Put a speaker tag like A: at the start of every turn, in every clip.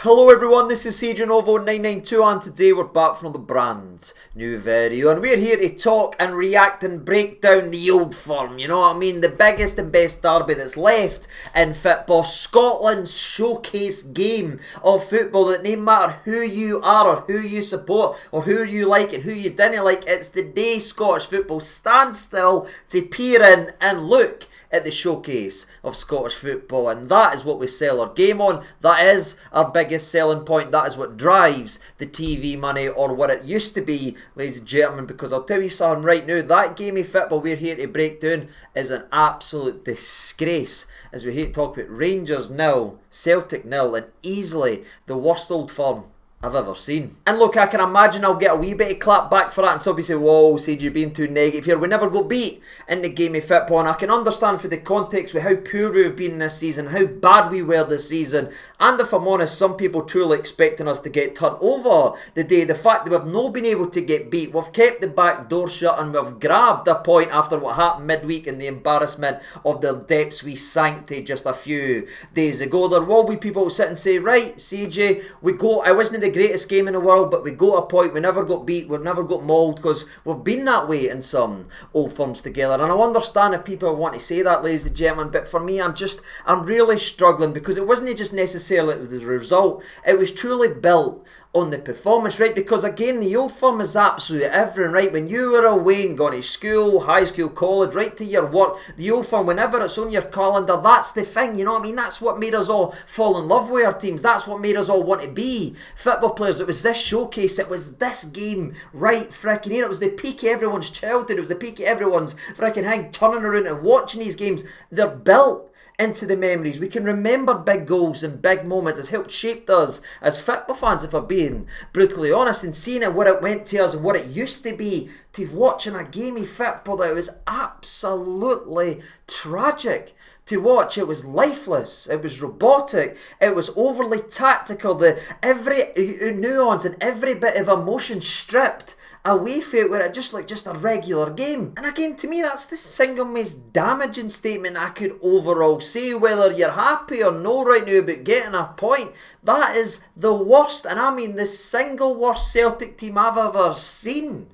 A: Hello everyone, this is CJNovo992 and today we're back from the brand new video and we're here to talk and react and break down the old firm, you know what I mean, the biggest and best derby that's left in football, Scotland's showcase game of football that no matter who you are or who you support or who you like and who you didn't like, it's the day Scottish football stands still to peer in and look at the showcase of Scottish football, and that is what we sell our game on. That is our biggest selling point. That is what drives the TV money, or what it used to be, ladies and gentlemen, because I'll tell you something right now, that game of football we're here to break down is an absolute disgrace, as we're here to talk about Rangers 0, Celtic 0, and easily the worst old firm I've ever seen. And look, I can imagine I'll get a wee bit of clap back for that, and somebody say, whoa, Sage, you're being too negative here. We never got beat in the game of football, and I can understand for the context with how poor we've been this season, how bad we were this season, and if I'm honest, some people truly expecting us to get turned over the day. The fact that we've not been able to get beat, we've kept the back door shut, and we've grabbed a point after what happened midweek and the embarrassment of the depths we sank to just a few days ago. There will be people who sit and say, right, CJ, I wasn't the greatest game in the world, but we got a point, we never got beat, we never got mauled, because we've been that way in some old firms together. And I understand if people want to say that, ladies and gentlemen, but for me, I'm really struggling, because it wasn't just necessarily the result, it was truly built on the performance, right? Because again, the old firm is absolutely everything, right? When you were away and going to school, high school, college, right to your work, the old firm, whenever it's on your calendar, that's the thing, you know what I mean? That's what made us all fall in love with our teams. That's what made us all want to be football players. It was this showcase, it was this game right frickin' here. It was the peak of everyone's childhood, it was the peak of everyone's frickin' hang turning around and watching these games. They're built into the memories. We can remember big goals and big moments. It's helped shape us as football fans, if I'm being brutally honest, and seeing what it meant to us and what it used to be to watching a game of football that was absolutely tragic to watch. It was lifeless, it was robotic, it was overly tactical, every nuance and every bit of emotion stripped away from it, where it just like just a regular game. And again, to me, that's the single most damaging statement I could overall say. Whether you're happy or no right now about getting a point, that is the worst, and I mean the single worst Celtic team I've ever seen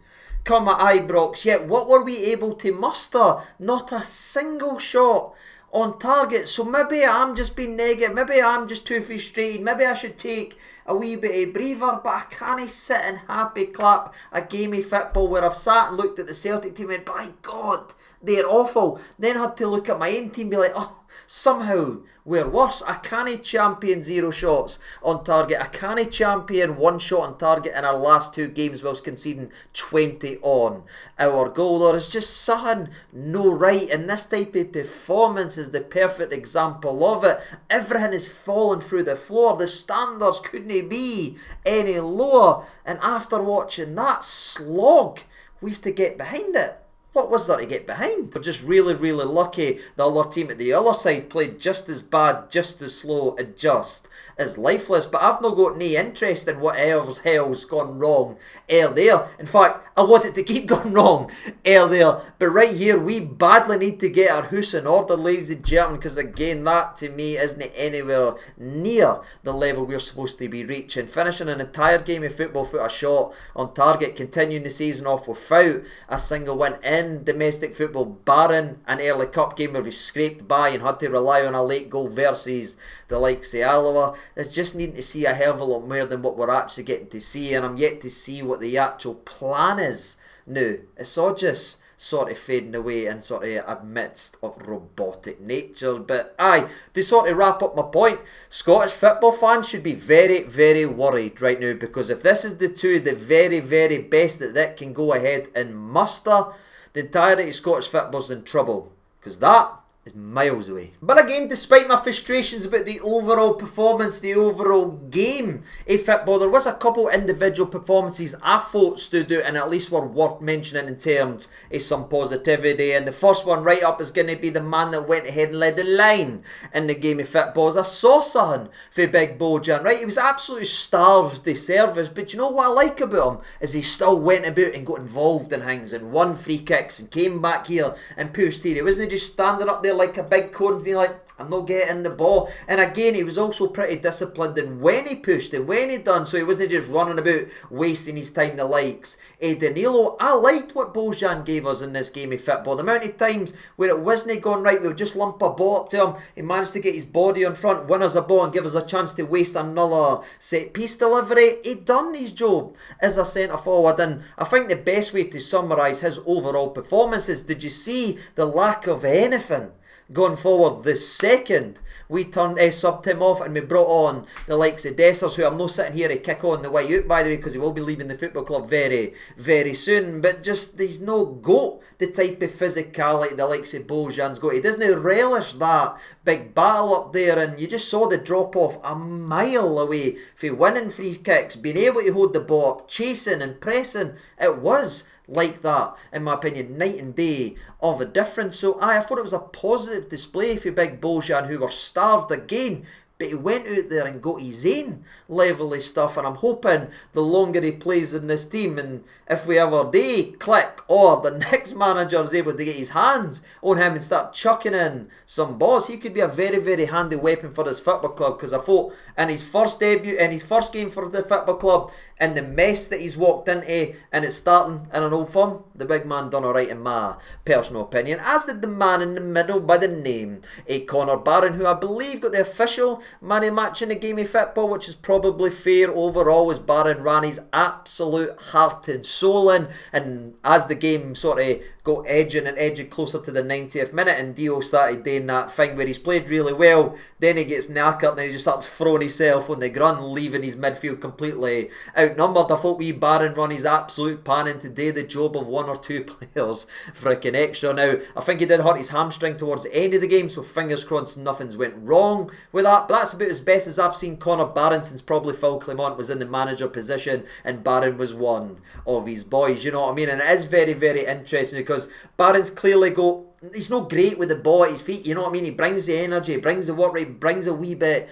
A: come at Ibrox. Yet what were we able to muster? Not a single shot on target. So maybe I'm just being negative, maybe I'm just too frustrated, maybe I should take a wee bit of breather, but I can't sit and happy clap a game of football where I've sat and looked at the Celtic team and by God, they're awful. Then I had to look at my own team and be like, oh, somehow we're worse. I can't champion 0 shots on target. I can't champion 1 shot on target in our last 2 games whilst conceding 20 on our goal. There is just something no right, and this type of performance is the perfect example of it. Everything is falling through the floor. The standards couldn't be any lower, and after watching that slog, we've to get behind it. What was there to get behind? We're just really, really lucky the other team at the other side played just as bad, just as slow, and just as lifeless. But I've not got any interest in whatever's hell's gone wrong there. In fact, I want it to keep going wrong there. But right here, we badly need to get our house in order, ladies and gentlemen, because again, that to me isn't anywhere near the level we're supposed to be reaching. Finishing an entire game of football without a shot on target, continuing the season off without a single win in domestic football, barring an early cup game where we scraped by and had to rely on a late goal versus the likes of Alloa. It's just needing to see a hell of a lot more than what we're actually getting to see, and I'm yet to see what the actual plan is now. It's all just sort of fading away in sort of amidst of robotic nature. But aye, to sort of wrap up my point, Scottish football fans should be very, very worried right now, because if this is the very, very best that can go ahead and muster, the entirety of Scottish football's in trouble, because that is miles away. But again, despite my frustrations about the overall performance, the overall game of football, there was a couple individual performances I thought stood out and at least were worth mentioning in terms of some positivity. And the first one right up is going to be the man that went ahead and led the line in the game of football. As I saw something for big bojan, right? He was absolutely starved the service, but you know what I like about him is he still went about and got involved in things and won free kicks and came back here and pushed here. He wasn't just standing up there like a big cone being like, I'm not getting the ball. And again, he was also pretty disciplined in when he pushed and when he done, so he wasn't just running about wasting his time the likes Danilo. I liked what Bojan gave us in this game of football. The amount of times where it wasn't going right, we would just lump a ball up to him. He managed to get his body on front, win us a ball and give us a chance to waste another set piece delivery. He done his job as a centre forward, and I think the best way to summarise his overall performance is, did you see the lack of anything going forward the second we turned subbed him off and we brought on the likes of Dessers, who I'm not sitting here to kick on the way out, by the way, because he will be leaving the football club very, very soon. But just, he's no got the type of physicality the likes of Bojan's got. He doesn't relish that big battle up there, and you just saw the drop off a mile away from winning free kicks, being able to hold the ball up, chasing and pressing. It was like that, in my opinion, night and day of a difference. So I thought it was a positive display for big Bojan, who were starved again, but he went out there and got his own level of stuff, and I'm hoping the longer he plays in this team, and if we ever do click, or the next manager is able to get his hands on him and start chucking in some balls, he could be a very, very handy weapon for this football club. Because I thought in his first debut, in his first game for the football club, and the mess that he's walked into, and it's starting in an Old Firm, the big man done alright in my personal opinion, as did the man in the middle by the name of Connor Barron, who I believe got the official man of match in the game of football, which is probably fair overall, as Barron ran his absolute heart and soul in. And as the game sort of got edging and edging closer to the 90th minute, and Dio started doing that thing where he's played really well, then he gets knackered and then he just starts throwing himself on the ground, leaving his midfield completely outnumbered. I thought wee Barron run his absolute panning to do the job of one or two players freaking extra. Now, I think he did hurt his hamstring towards the end of the game, so fingers crossed nothing's went wrong with that. But that's about as best as I've seen Connor Barron since probably Phil Clement was in the manager position and Barron was one of his boys, you know what I mean? And it is very, very interesting because Barron's clearly he's not great with the ball at his feet, you know what I mean? He brings the energy, he brings the work rate, brings a wee bit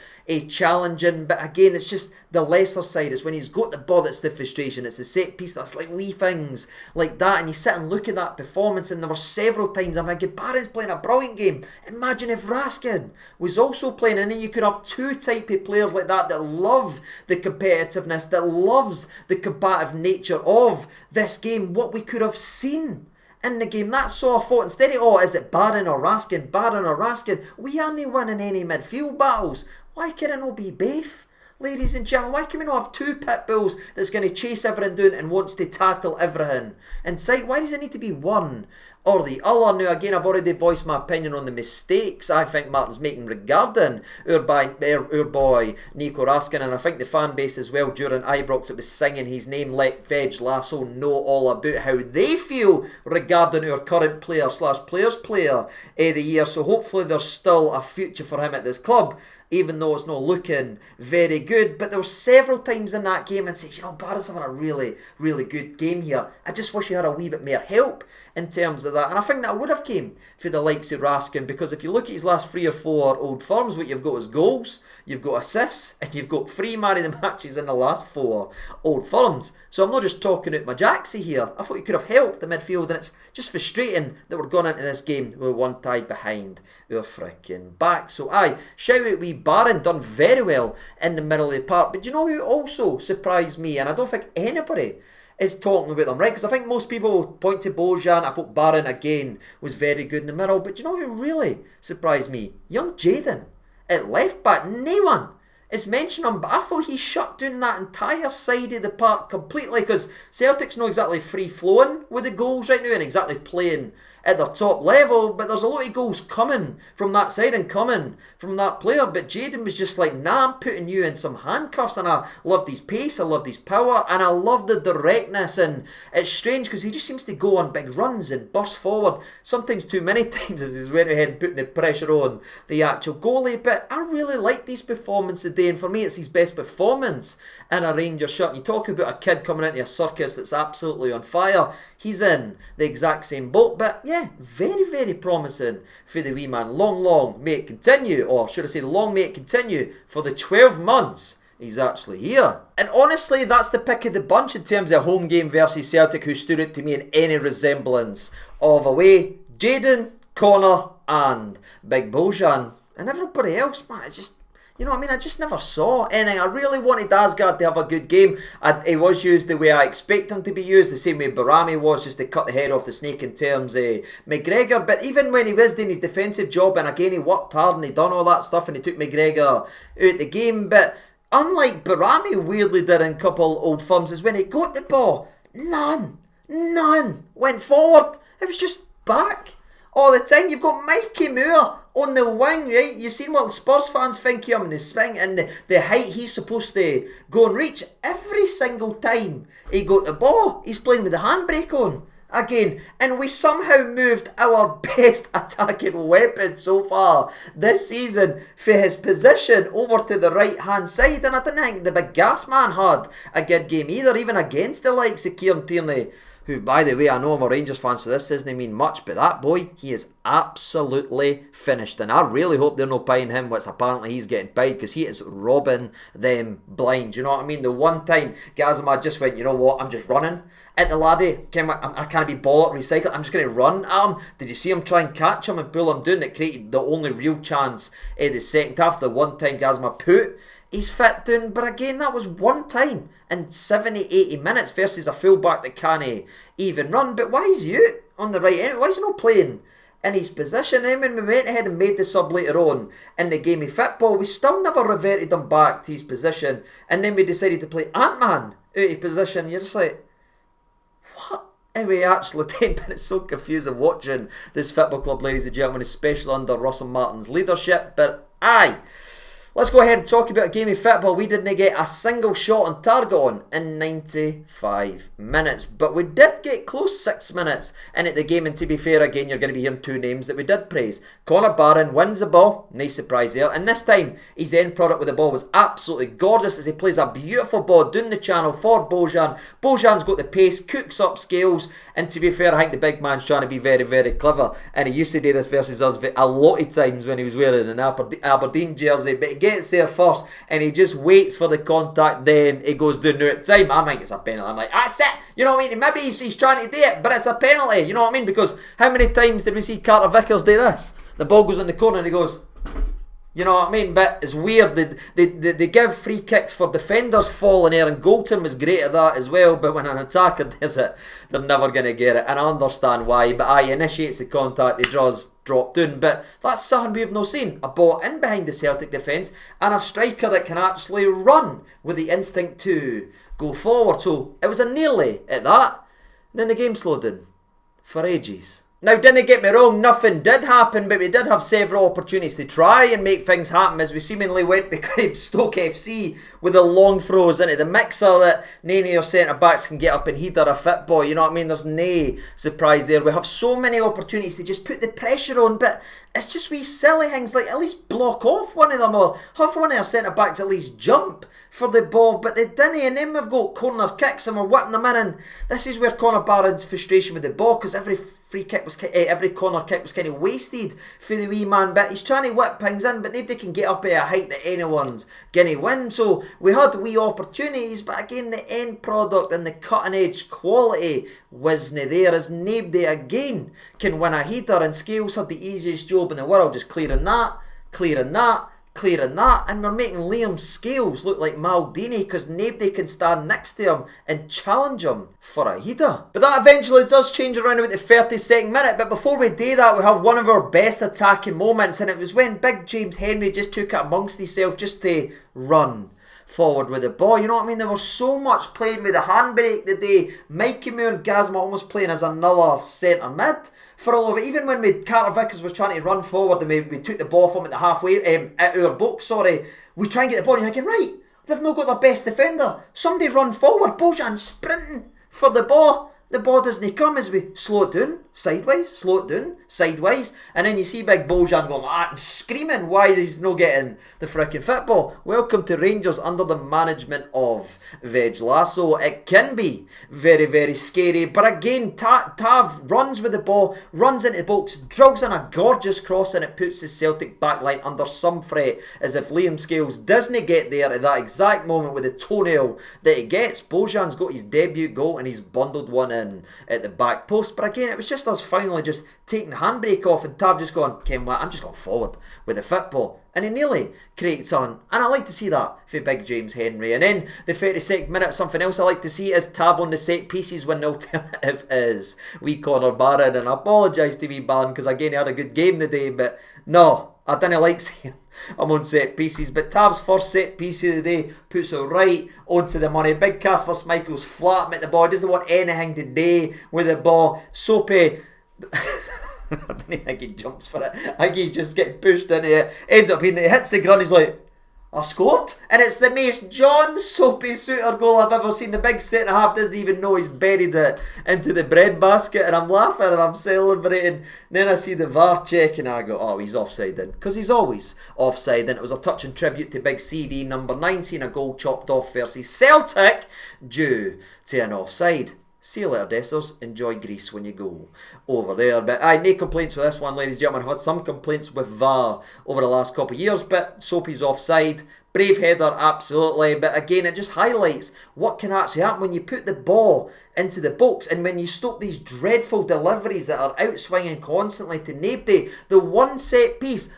A: challenging, but again, it's just the lesser side. It's when he's got the ball that's the frustration. It's the set piece that's like wee things like that, and you sit and look at that performance, and there were several times I'm thinking, Barron's playing a brilliant game. Imagine if Raskin was also playing, and then you could have two type of players like that love the competitiveness, that loves the combative nature of this game. What we could have seen in the game, that's so I thought, instead of, is it Barron or Raskin, we aren't winning any midfield battles. Why can it not be both? Ladies and gentlemen, why can we not have two pit bulls that's going to chase everything down and wants to tackle everything inside? Why does it need to be one or the other? Now, again, I've already voiced my opinion on the mistakes I think Martin's making regarding our boy Nico Raskin, and I think the fan base as well during Ibrox, it was singing his name, let Veg Lasso know all about how they feel regarding our current player / players player of the year. So hopefully there's still a future for him at this club, even though it's not looking very good. But there were several times in that game and says, you know, Barron's having a really, really good game here. I just wish he had a wee bit more help in terms of that. And I think that would have came for the likes of Raskin, because if you look at his last 3 or 4 Old Firms, what you've got is goals, you've got assists, and you've got 3 man of the matches in the last 4 Old Firms. So I'm not just talking out my jacksy here. I thought he could have helped the midfield, and it's just frustrating that we're going into this game with one tie behind our frickin' back. So aye, shout out wee Barron, done very well in the middle of the park. But you know who also surprised me, and I don't think anybody is talking about them, right? Because I think most people point to Bojan. I thought Barron again was very good in the middle. But you know who really surprised me? Young Jayden at left back. No one is mentioning him, but I thought he shut down that entire side of the park completely, because Celtic's not exactly free flowing with the goals right now and exactly playing at their top level, but there's a lot of goals coming from that side and coming from that player. But Jayden was just like, nah, I'm putting you in some handcuffs, and I loved his pace, I loved his power, and I loved the directness. And it's strange because he just seems to go on big runs and burst forward, sometimes too many times as he went ahead and putting the pressure on the actual goalie. But I really liked his performance today, and for me it's his best performance in a Rangers shirt. And you talk about a kid coming into a circus that's absolutely on fire, he's in the exact same boat. But yeah, very, very promising for the wee man. Long may it continue, or should I say long may it continue for the 12 months he's actually here. And honestly, that's the pick of the bunch in terms of home game versus Celtic, who stood out to me in any resemblance of a way. Jayden, Connor and Big Bojan. And everybody else, man, it's just, you know what I mean? I just never saw anything. I really wanted Asgard to have a good game. He was used the way I expect him to be used, the same way Barami was, just to cut the head off the snake in terms of McGregor. But even when he was doing his defensive job, and again he worked hard and he done all that stuff and he took McGregor out the game. But unlike Barami weirdly did in a couple old firms, is when he got the ball, none went forward. It was just back all the time. You've got Mikey Moore on the wing, right? You've seen what Spurs fans think of him and the swing and the height he's supposed to go and reach. Every single time he got the ball, he's playing with the handbrake on again. And we somehow moved our best attacking weapon so far this season for his position over to the right hand side. And I didn't think the big gas man had a good game either, even against the likes of Kieran Tierney, who, by the way, I know I'm a Rangers fan, so this doesn't mean much, but that boy, he is absolutely finished. And I really hope they're not paying him what's apparently he's getting paid, because he is robbing them blind. You know what I mean? The one time Gazima just went, you know what, I'm just running at the laddie. I can't be bollock recycled. I'm just going to run at him. Did you see him try and catch him and pull him down? It created the only real chance in the second half. The one time Gazima put his foot down, but again, that was one time in 70, 80 minutes versus a fullback that can't even run. But why is he out on the right end? Why is he not playing in his position? And when we went ahead and made the sub later on in the game of football, we still never reverted him back to his position. And then we decided to play Ant-Man out of position. You're just like, what? Anyway, actually, 10 minutes so confusing watching this football club, ladies and gentlemen, especially under Russell Martin's leadership. But aye, let's go ahead and talk about a game of football we didn't get a single shot on target on in 95 minutes. But we did get close 6 minutes into the game, and to be fair, again, you're going to be hearing two names that we did praise. Connor Barron wins the ball, nice surprise there, and this time his end product with the ball was absolutely gorgeous as he plays a beautiful ball down the channel for Bojan. Bojan's got the pace, cooks up Scales, and to be fair, I think the big man's trying to be very, very clever, and he used to do this versus us a lot of times when he was wearing an Aberdeen jersey, but he gets there first and he just waits for the contact, then he goes down at time. I think it's a penalty. I'm like, that's it, you know what I mean? Maybe he's trying to do it, but it's a penalty, you know what I mean? Because how many times did we see Carter Vickers do this? The ball goes in the corner and he goes, you know what I mean? But it's weird, they give free kicks for defenders falling there, and Goulton was great at that as well, but when an attacker does it, they're never going to get it, and I understand why. But aye, initiates the contact, he draws drop down, but that's something we've not seen. A ball in behind the Celtic defence, and a striker that can actually run with the instinct to go forward. So it was a nearly at that. Then the game slowed down for ages. Now, didn't get me wrong, nothing did happen, but we did have several opportunities to try and make things happen as we seemingly went behind Stoke FC with the long throws into the mixer that none of your centre-backs can get up and header a fit boy, you know what I mean? There's no surprise there. We have so many opportunities to just put the pressure on, but it's just wee silly things like at least block off one of them or have one of our centre-backs at least jump for the ball, but they didn't, and then we've got corner kicks and we're whipping them in, and this is where Connor Barron's frustration with the ball, because every corner kick was kind of wasted for the wee man, but he's trying to whip things in, but nobody can get up at a height that anyone's going to win. So we had wee opportunities, but again, the end product and the cutting edge quality wasn't there, as nobody again can win a header, and Scales had the easiest job in the world, just clearing that, and we're making Liam Scales look like Maldini because nobody can stand next to him and challenge him for a header. But that eventually does change around about the 32nd minute, but before we do that, we have one of our best attacking moments, and it was when big James Henry just took it amongst himself just to run forward with the ball. You know what I mean? There was so much playing with the handbrake that Mikey Moore and Gazma almost playing as another centre mid for all of it. Even when Carter Vickers was trying to run forward and we took the ball from at the halfway, at our box, we try and get the ball and you're thinking, right, they've not got their best defender. Somebody run forward, Bojan sprinting for the ball. The ball doesn't come as we slow it down, sideways, and then you see big Bojan going like that and screaming why he's not getting the frickin' football. Welcome to Rangers under the management of Veg Lasso. It can be very, very scary, but again, Tav runs with the ball, runs into the box, drills in a gorgeous cross, and it puts the Celtic backline under some threat, as if Liam Scales doesn't get there at that exact moment with the toenail that he gets. Bojan's got his debut goal and he's bundled one in at the back post, but again, it was just Leicester's finally just taking the handbrake off and Tav just going, Ken what, I'm just going forward with the football. And he nearly creates on. And I like to see that for big James Henry. And then the 32nd minute, something else I like to see is Tav on the set pieces when the alternative is wee Connor Barron. And I apologise to wee Barron because again he had a good game today, but no, I didn't like seeing I'm on set pieces. But Tav's first set piece of the day puts it right onto the money. Big Kasper Schmeichel's flat at the ball, doesn't want anything to do with the ball. Soapy I don't think he jumps for it. I think he's just getting pushed into it. Ends up hitting it, hits the ground, he's like, I scored. And it's the most John Soapy Suter goal I've ever seen. The big centre half doesn't even know he's buried it into the bread basket, and I'm laughing and I'm celebrating. And then I see the VAR check and I go, oh, he's offside then. Because he's always offside. And it was a touching tribute to big CD number 9, seeing a goal chopped off versus Celtic due to an offside. See you later, Dessers. Enjoy Greece when you go over there. But no complaints with this one, ladies and gentlemen. I've had some complaints with VAR over the last couple of years, but Soapy's offside. Brave header, absolutely. But again, it just highlights what can actually happen when you put the ball into the box and when you stop these dreadful deliveries that are out swinging constantly to nobody. The one set piece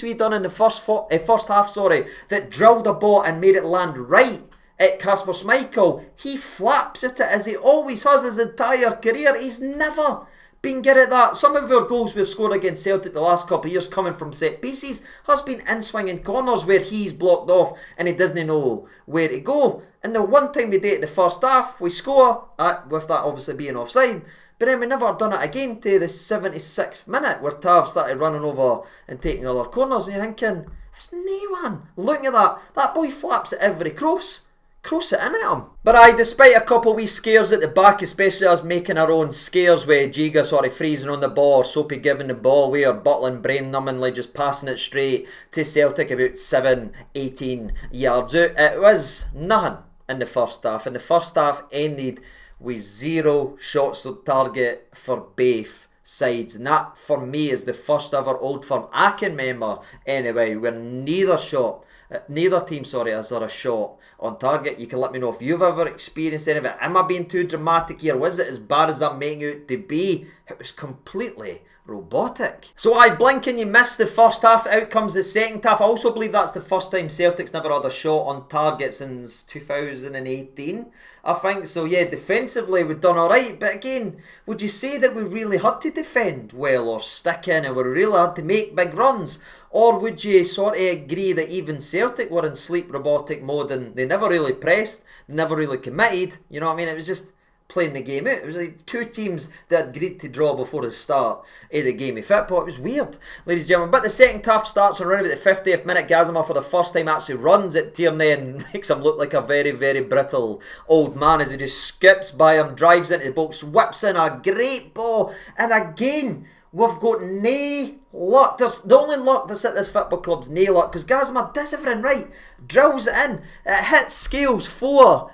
A: we done in the first half, that drilled the ball and made it land right at Kasper Schmeichel, he flaps at it as he always has his entire career. He's never been good at that. Some of our goals we've scored against Celtic the last couple of years coming from set pieces has been in-swinging corners where he's blocked off and he doesn't know where to go. And the one time we did it in the first half, we score, with that obviously being offside, but then we never done it again to the 76th minute where Tav started running over and taking other corners, and you're thinking, there's no one looking at that. That boy flaps at every cross it in at him. But despite a couple wee scares at the back, especially us making our own scares with Giga freezing on the ball, or Soapy giving the ball away, or Butland brain-numbingly just passing it straight to Celtic about 18 yards out. It was nothing in the first half. And the first half ended with 0 shots on target for both sides. And that, for me, is the first ever Old Firm I can remember, anyway, where neither team has had a shot on target. You can let me know if you've ever experienced any of it. Am I being too dramatic here? Was it as bad as I'm making it out to be? It was completely robotic. So blink and you missed the first half. Out comes the second half. I also believe that's the first time Celtic's never had a shot on target since 2018, I think. So yeah, defensively we've done alright, but again, would you say that we really had to defend well or stick in and we really had to make big runs? Or would you sort of agree that even Celtic were in sleep robotic mode and they never really pressed, never really committed? You know what I mean? It was just playing the game out. It was like two teams that had agreed to draw before the start of the game of football. It was weird, ladies and gentlemen. But the second half starts around about the 50th minute. Gazima for the first time actually runs at Tierney and makes him look like a very, very brittle old man as he just skips by him, drives into the box, whips in a great ball. And again, we've got nae luck. The only luck that's at this football club's nae luck, because Gazima does everything right, drills it in, it hits scales 4-5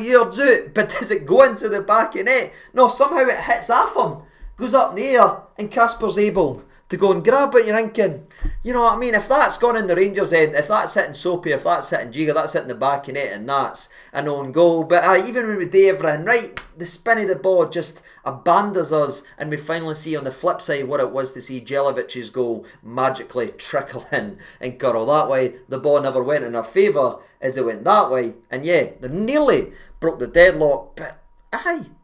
A: yards out, but does it go into the back of net? No, somehow it hits off him, goes up in the air, and Kasper's able to go and grab it. You're thinking, you know what I mean, if that's gone in the Rangers end, if that's hitting Soapy, if that's hitting Giga, that's hitting the back of net, and that's an own goal. But even when we do everything right, the spin of the ball just abandons us, and we finally see on the flip side what it was to see Jelevic's goal magically trickle in and curl that way. The ball never went in our favour as it went that way, and yeah, they nearly broke the deadlock, but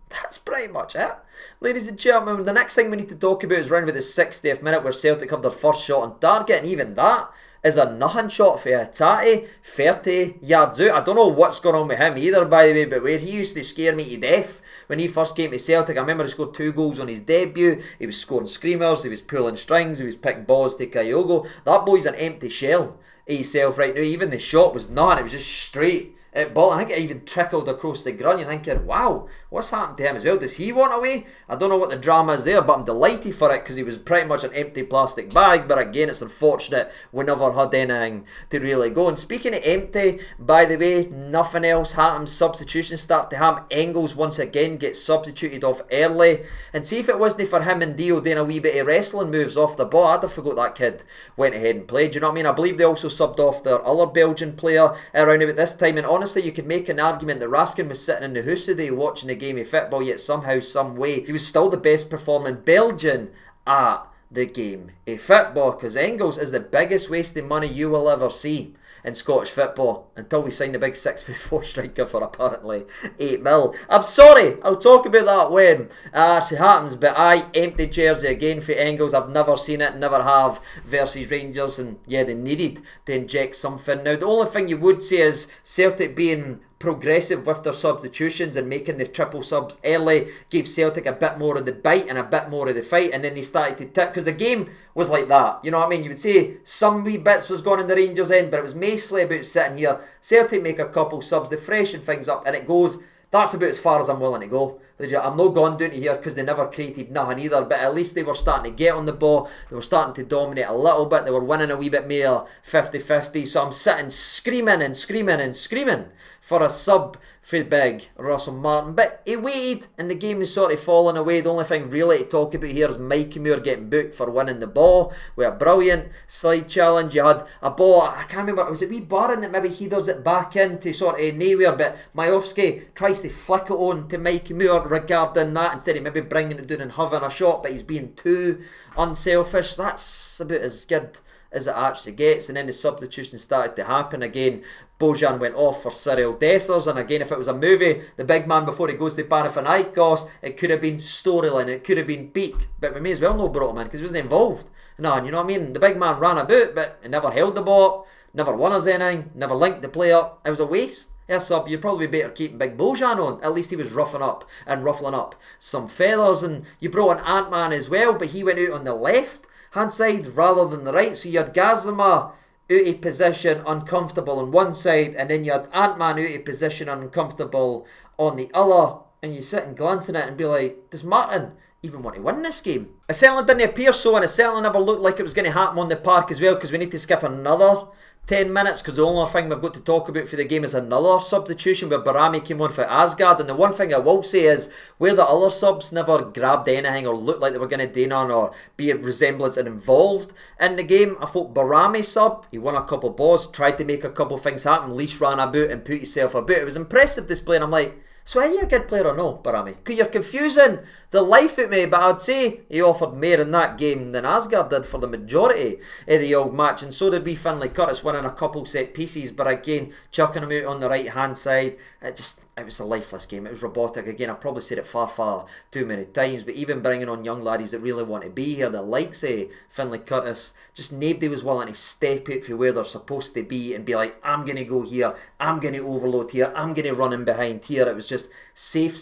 A: that's pretty much it. Ladies and gentlemen, the next thing we need to talk about is around about the 60th minute where Celtic have their first shot on target, and even that is a nothing shot for hatate, 30 yards out. I don't know what's going on with him either, by the way, but where he used to scare me to death when he first came to Celtic. I remember he scored 2 goals on his debut. He was scoring screamers, he was pulling strings, he was picking balls to Kyogo. That boy's an empty shell of himself right now. Even the shot was none, it was just straight ball. I think it even trickled across the ground. You're thinking, wow, what's happened to him as well? Does he want away? I don't know what the drama is there, but I'm delighted for it because he was pretty much an empty plastic bag. But again, it's unfortunate we never had anything to really go. And speaking of empty, by the way, nothing else happens. Substitutions start to happen. Engels once again gets substituted off early. And see, if it wasn't for him and Dio doing a wee bit of wrestling moves off the ball, I'd have forgot that kid went ahead and played. You know what I mean? I believe they also subbed off their other Belgian player around about this time. And honestly, honestly, you could make an argument that Raskin was sitting in the house today watching a game of football, yet somehow, some way, he was still the best performing Belgian at the game of football, because Engels is the biggest waste of money you will ever see in Scottish football until we sign the big 6'4" striker for apparently 8 mil. I'm sorry, I'll talk about that when it actually happens, but empty jersey again for Engels. I've never seen it, never have, versus Rangers, and yeah, they needed to inject something. Now, the only thing you would say is Celtic being progressive with their substitutions and making the triple subs early gave Celtic a bit more of the bite and a bit more of the fight, and then they started to tip, because the game was like that, you know what I mean? You would say some wee bits was gone in the Rangers end, but it was mostly about sitting here, Celtic make a couple subs, they freshen things up, and it goes, that's about as far as I'm willing to go. I'm not going down to here because they never created nothing either, but at least they were starting to get on the ball, they were starting to dominate a little bit, they were winning a wee bit more 50-50, so I'm sitting screaming and screaming and screaming for a sub for big Russell Martin, but he waited and the game is sort of falling away. The only thing really to talk about here is Meghoma getting booked for winning the ball with a brilliant slide challenge. You had a ball, I can't remember, was it wee Barron that maybe headers it back into sort of nowhere, but miosvki tries to flick it on to Meghoma regarding that, instead of maybe bringing it down and having a shot, but he's being too unselfish. That's about as good as it actually gets. And then the substitutions started to happen again. Bojan went off for Cyril Dessers, and again, if it was a movie, the big man before he goes to Panathinaikos, it could have been storyline, it could have been peak, but we may as well not brought him in because he wasn't involved. No, you know what I mean? The big man ran about, but he never held the ball, never won us anything, never linked the play up. It was a waste. Yeah, sub, you'd probably be better keeping Big Bojan on. At least he was ruffling up some feathers, and you brought an Ant-Man as well, but he went out on the left hand side rather than the right, so you had Gazima out of position, uncomfortable on one side, and then you had Ant-Man out of position, uncomfortable on the other, and you sit and glance at it and be like, does Martin even want to win this game? It certainly didn't appear so, and it certainly never looked like it was going to happen on the park as well, because we need to skip another 10 minutes, because the only thing we've got to talk about for the game is another substitution where Barami came on for Asgard. And the one thing I will say is, where the other subs never grabbed anything or looked like they were going to do none or be a resemblance and involved in the game, I thought Barami sub, he won a couple balls, tried to make a couple things happen, least ran about and put himself about. It was impressive display, and I'm like, so are you a good player or no, Barami? Because you're confusing the life at me, but I'd say he offered more in that game than Asgard did for the majority of the old match, and so did we Finlay Curtis, winning a couple set pieces, but again, chucking him out on the right hand side. It was a lifeless game. It was robotic. Again, I've probably said it far too many times, but even bringing on young laddies that really want to be here, the likes of Finlay Curtis, just nobody was willing to step out for where they're supposed to be and be like, I'm going to go here, I'm going to overload here, I'm going to run in behind here. It was just safe.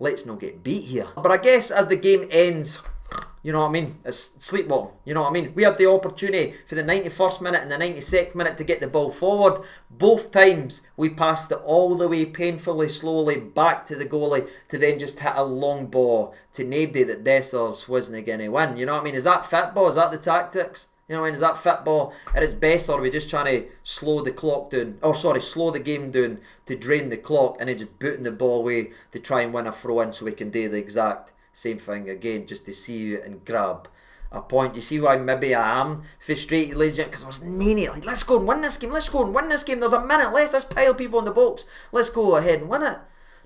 A: Let's not get beat here. But I guess as the game ends, you know what I mean, it's sleepwalking, you know what I mean. We had the opportunity for the 91st minute and the 92nd minute to get the ball forward. Both times we passed it all the way painfully slowly back to the goalie to then just hit a long ball to nobody that Dessers wasn't going to win. You know what I mean? Is that football? Is that the tactics? You know what I mean? Is that football at its best, or are we just trying to slow the clock down? Oh, sorry, slow the game down to drain the clock and then just booting the ball away to try and win a throw in so we can do the exact same thing again, just to see you and grab a point. You see why maybe I am frustrated, ladies and gentlemen, because I was nearly like, let's go and win this game, let's go and win this game, there's a minute left, let's pile people in the box, let's go ahead and win it.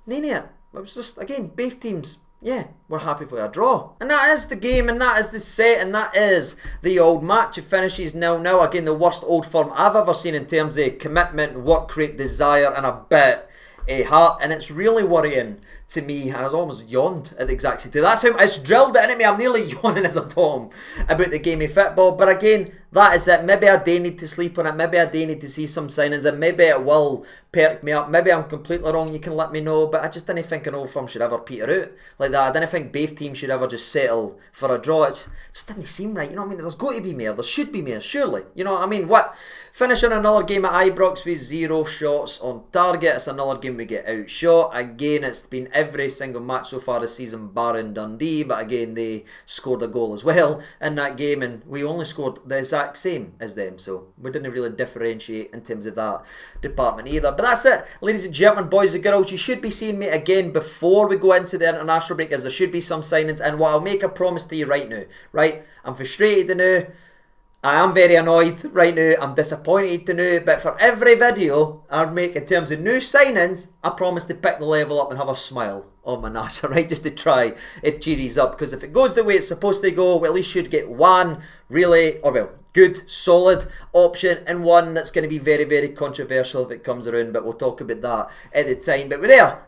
A: Nearly it. It was just, again, both teams, yeah, we're happy for a draw. And that is the game, and that is the set, and that is the old match. It finishes 0-0. Again, the worst old firm I've ever seen in terms of commitment, work rate, desire, and a bit of heart. And it's really worrying to me, and I was almost yawned at the exact same time. That's how it's drilled it into me. I'm nearly yawning as I'm talking about the game of football. But again, that is it. Maybe I do need to sleep on it. Maybe I do need to see some signings, and maybe it will perk me up. Maybe I'm completely wrong. You can let me know. But I just didn't think an old firm should ever peter out like that. I didn't think both teams should ever just settle for a draw. It just didn't seem right. You know what I mean? There's got to be more. There should be more, surely. You know what I mean? What? Finishing another game at Ibrox with 0 shots on target. It's another game we get outshot. Again, it's been every single match so far this season, barring Dundee. But again, they scored a goal as well in that game, and we only scored the exact same as them. So we didn't really differentiate in terms of that department either. But that's it, ladies and gentlemen, boys and girls. You should be seeing me again before we go into the international break, as there should be some signings. And what I'll make a promise to you right now, right? I'm frustrated now. I am very annoyed right now. I'm disappointed to know, but for every video I make in terms of new signings, I promise to pick the level up and have a smile on my nash, right? Just to try it cheeries up, because if it goes the way it's supposed to go, we at least should get one really, or well, good, solid option, and one that's going to be very, very controversial if it comes around, but we'll talk about that at the time. But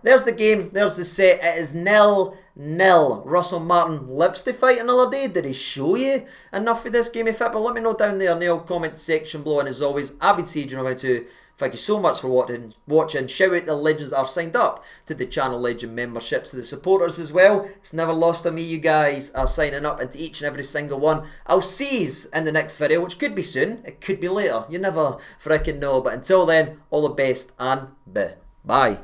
A: there's the game, there's the set. It is 0-0. Russell Martin lives to fight another day. Did he show you enough for this game of football? Let me know down there in the old comment section below, and as always, I've been Siege92. Thank you so much for watching. Shout out the legends that are signed up to the channel legend memberships, to the supporters as well. It's never lost on me, you guys are signing up into each and every single one. I'll see you in the next video, which could be soon, it could be later. You never freaking know. But until then, all the best and bye.